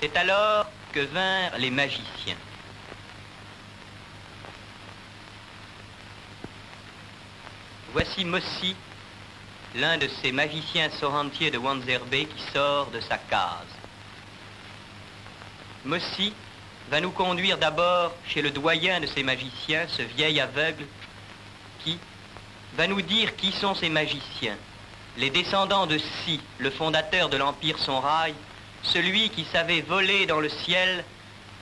C'est alors que vinrent les magiciens. Voici Mossi, l'un de ces magiciens sorrentiers de Wanzerbé qui sort de sa case. Mossi va nous conduire d'abord chez le doyen de ces magiciens, ce vieil aveugle, qui va nous dire qui sont ces magiciens. Les descendants de Si, le fondateur de l'Empire Sonrail, celui qui savait voler dans le ciel,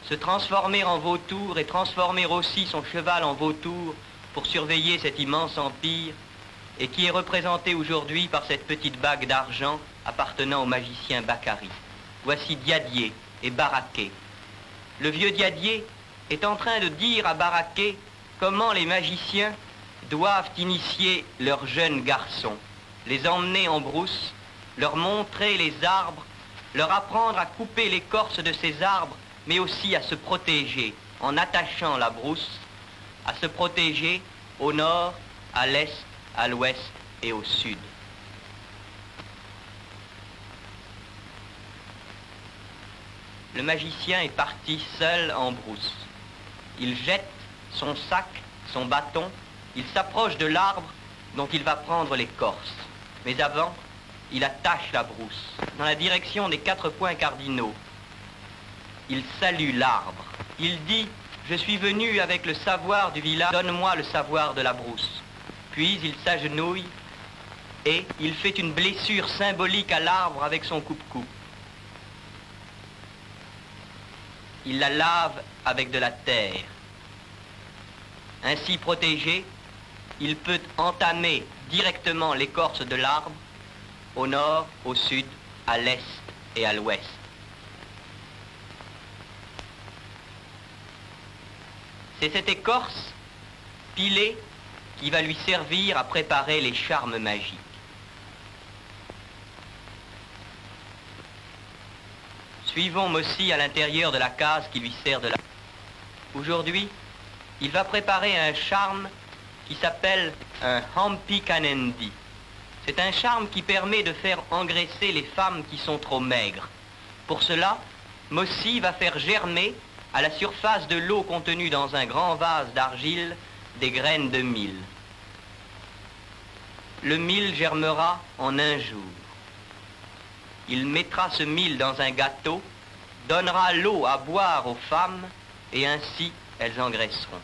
se transformer en vautour et transformer aussi son cheval en vautour pour surveiller cet immense empire, et qui est représenté aujourd'hui par cette petite bague d'argent appartenant au magicien Bakari. Voici Diadier et Baraké. Le vieux Diadier est en train de dire à Baraké comment les magiciens doivent initier leurs jeunes garçons, les emmener en brousse, leur montrer les arbres, leur apprendre à couper l'écorce de ces arbres, mais aussi à se protéger en attachant la brousse, à se protéger au nord, à l'est, à l'ouest et au sud. Le magicien est parti seul en brousse. Il jette son sac, son bâton, il s'approche de l'arbre dont il va prendre l'écorce. Mais avant, il attache la brousse dans la direction des 4 points cardinaux. Il salue l'arbre. Il dit « Je suis venu avec le savoir du village, donne-moi le savoir de la brousse ». Puis il s'agenouille et il fait une blessure symbolique à l'arbre avec son coupe-coupe. Il la lave avec de la terre. Ainsi protégé, il peut entamer directement l'écorce de l'arbre au nord, au sud, à l'est et à l'ouest. C'est cette écorce pilée qui va lui servir à préparer les charmes magiques. Suivons Mossi à l'intérieur de la case qui lui sert de la... Aujourd'hui, il va préparer un charme qui s'appelle un Hampi Kanendi. C'est un charme qui permet de faire engraisser les femmes qui sont trop maigres. Pour cela, Mossi va faire germer à la surface de l'eau contenue dans un grand vase d'argile des graines de mil. Le mil germera en un jour. Il mettra ce mil dans un gâteau, donnera l'eau à boire aux femmes et ainsi elles engraisseront.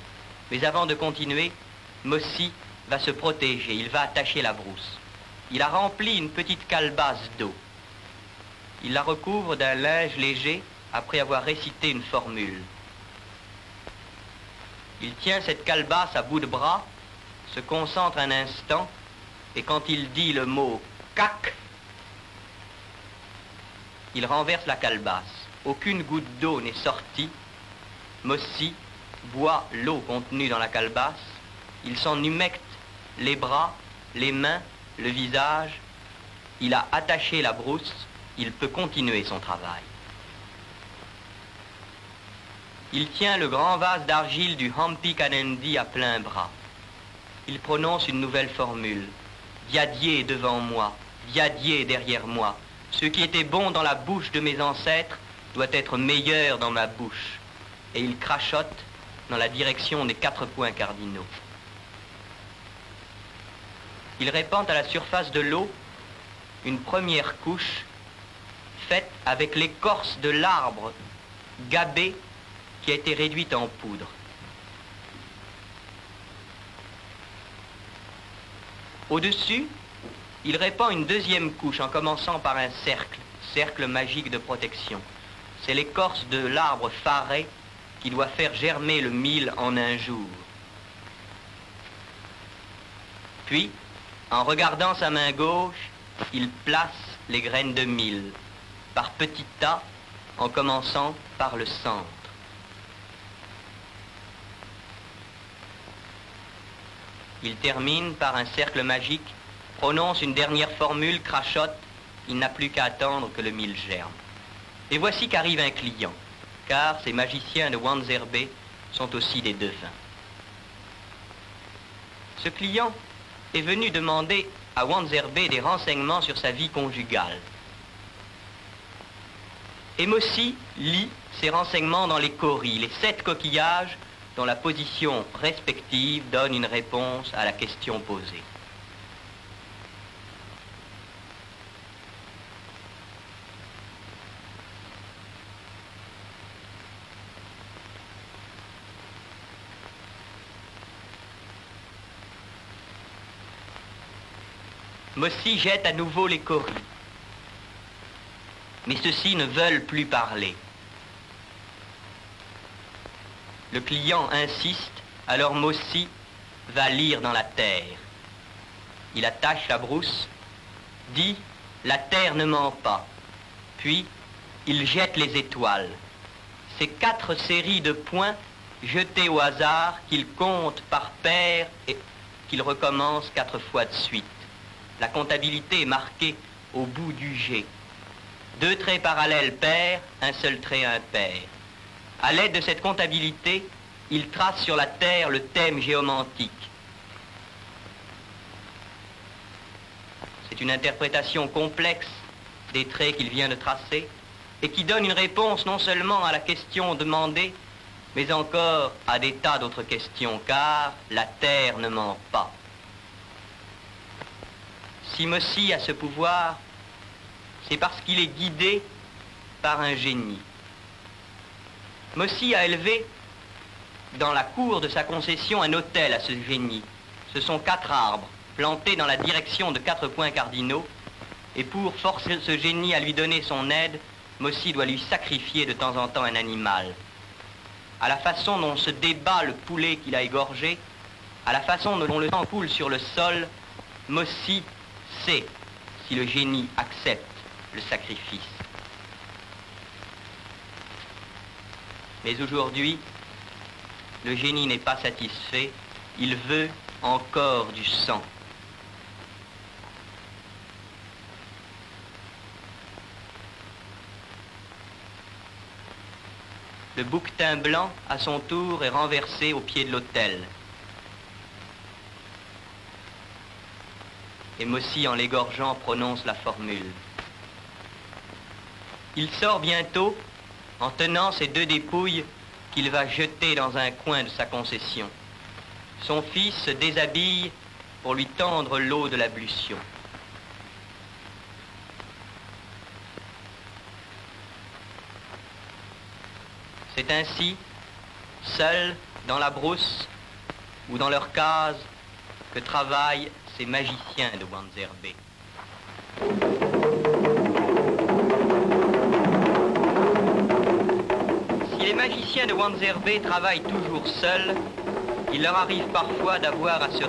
Mais avant de continuer, Mossi va se protéger, il va attacher la brousse. Il a rempli une petite calebasse d'eau. Il la recouvre d'un linge léger après avoir récité une formule. Il tient cette calebasse à bout de bras, se concentre un instant, et quand il dit le mot « cac », il renverse la calebasse. Aucune goutte d'eau n'est sortie. Mossi boit l'eau contenue dans la calebasse. Il s'en humecte les bras, les mains, le visage. Il a attaché la brousse. Il peut continuer son travail. Il tient le grand vase d'argile du Hampi Kanendi à plein bras. Il prononce une nouvelle formule. Diadier est devant moi, Diadier est derrière moi. Ce qui était bon dans la bouche de mes ancêtres doit être meilleur dans ma bouche. Et il crachote dans la direction des 4 points cardinaux. Il répand à la surface de l'eau une première couche faite avec l'écorce de l'arbre gabé qui a été réduite en poudre. Au-dessus, il répand une deuxième couche en commençant par un cercle magique de protection. C'est l'écorce de l'arbre faré qui doit faire germer le mil en un jour. Puis, en regardant sa main gauche, il place les graines de mil, par petits tas, en commençant par le centre. Il termine par un cercle magique, prononce une dernière formule, crachote, il n'a plus qu'à attendre que le mil germe. Et voici qu'arrive un client, car ces magiciens de Wanzerbé sont aussi des devins. Ce client est venu demander à Wanzerbé des renseignements sur sa vie conjugale. Et Mossy lit ses renseignements dans les cauris, les 7 coquillages dont la position respective donne une réponse à la question posée. Mossy jette à nouveau les cauris. Mais ceux-ci ne veulent plus parler. Le client insiste, alors Mossy va lire dans la terre. Il attache la brousse, dit « La terre ne ment pas ». Puis, il jette les étoiles. Ces 4 séries de points jetés au hasard qu'il compte par paire et qu'il recommence 4 fois de suite. La comptabilité est marquée au bout du G. 2 traits parallèles pairs, un seul trait impair. À l'aide de cette comptabilité, il trace sur la terre le thème géomantique. C'est une interprétation complexe des traits qu'il vient de tracer et qui donne une réponse non seulement à la question demandée, mais encore à des tas d'autres questions, car la terre ne ment pas. Si Mossy a ce pouvoir, c'est parce qu'il est guidé par un génie. Mossy a élevé dans la cour de sa concession un hôtel à ce génie. Ce sont 4 arbres plantés dans la direction de 4 points cardinaux, et pour forcer ce génie à lui donner son aide, Mossy doit lui sacrifier de temps en temps un animal. À la façon dont se débat le poulet qu'il a égorgé, à la façon dont le sang coule sur le sol, Mossy sait si le génie accepte le sacrifice. Mais aujourd'hui, le génie n'est pas satisfait, il veut encore du sang. Le bouquetin blanc, à son tour, est renversé au pied de l'autel. Et Mossy, en l'égorgeant, prononce la formule. Il sort bientôt en tenant ses 2 dépouilles qu'il va jeter dans un coin de sa concession. Son fils se déshabille pour lui tendre l'eau de l'ablution. C'est ainsi, seuls dans la brousse ou dans leur case, que travaillent ces magiciens de Wanzerbé. Si les magiciens de Wanzerbé travaillent toujours seuls, il leur arrive parfois d'avoir à se